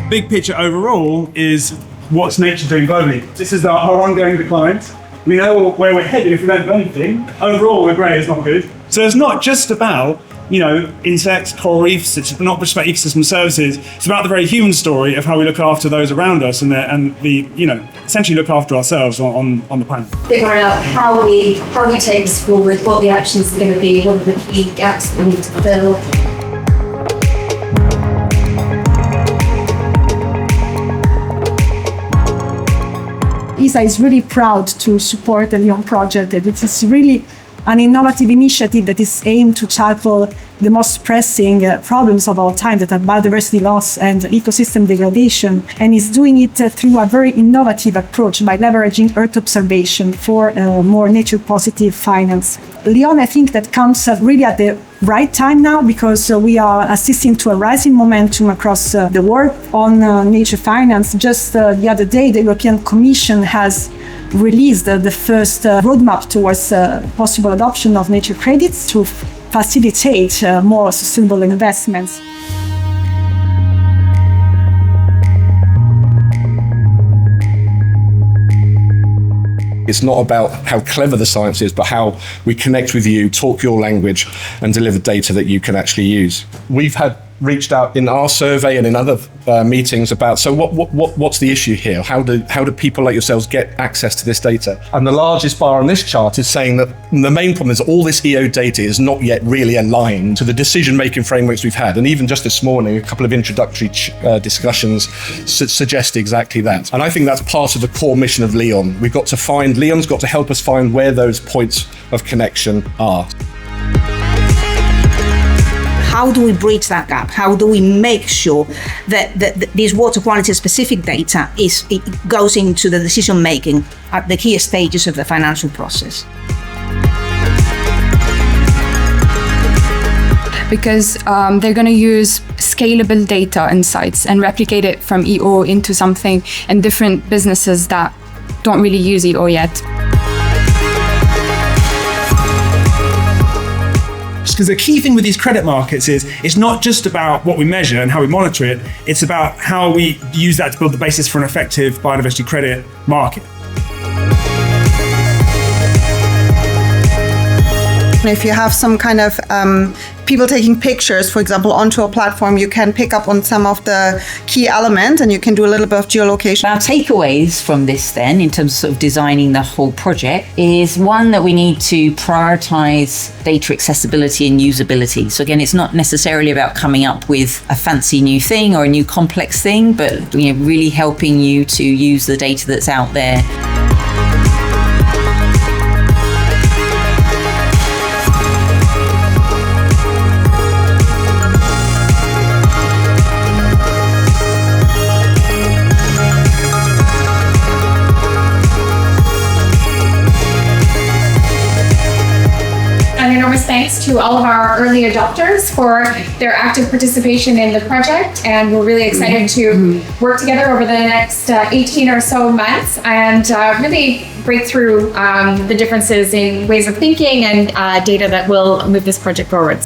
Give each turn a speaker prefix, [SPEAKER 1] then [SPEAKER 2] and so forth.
[SPEAKER 1] Big picture overall is what's nature doing globally. This is our ongoing decline. We know where we're headed if we don't do anything. Overall, we're grey, it's not good. So it's not just about, insects, coral reefs, it's not just about ecosystem services, it's about the very human story of how we look after those around us and essentially look after ourselves on the planet.
[SPEAKER 2] Figuring out how we take this forward, what the actions are going to be, what are the key gaps that we need to fill.
[SPEAKER 3] ESA is really proud to support the Lyon project. It is really an innovative initiative that is aimed to tackle the most pressing problems of our time, that are biodiversity loss and ecosystem degradation, and is doing it through a very innovative approach by leveraging Earth observation for more nature-positive finance. Lyon, I think that comes really at the right time now, because we are assisting to a rising momentum across the world on nature finance. Just the other day, the European Commission has released the first roadmap towards possible adoption of nature credits to facilitate more sustainable investments.
[SPEAKER 4] It's not about how clever the science is, but how we connect with you, talk your language, and deliver data that you can actually use. We've reached out in our survey and in other meetings about, so what's the issue here? How do people like yourselves get access to this data? And the largest bar on this chart is saying that the main problem is all this EO data is not yet really aligned to the decision-making frameworks we've had. And even just this morning, a couple of introductory discussions suggest exactly that. And I think that's part of the core mission of Lyon. Lyon's got to help us find where those points of connection are.
[SPEAKER 5] How do we bridge that gap? How do we make sure that this water quality specific data goes into the decision making at the key stages of the financial process?
[SPEAKER 6] Because they're going to use scalable data insights and replicate it from EO into something in different businesses that don't really use EO yet.
[SPEAKER 1] Because the key thing with these credit markets is it's not just about what we measure and how we monitor it, it's about how we use that to build the basis for an effective biodiversity credit market.
[SPEAKER 7] If you have some kind of people taking pictures, for example, onto a platform, you can pick up on some of the key elements and you can do a little bit of geolocation.
[SPEAKER 8] Our takeaways from this then, in terms of designing the whole project, is one, that we need to prioritize data accessibility and usability. So again, it's not necessarily about coming up with a fancy new thing or a new complex thing, but really helping you to use the data that's out there.
[SPEAKER 9] Enormous thanks to all of our early adopters for their active participation in the project, and we're really excited to work together over the next 18 or so months and really break through the differences in ways of thinking and data that will move this project forward.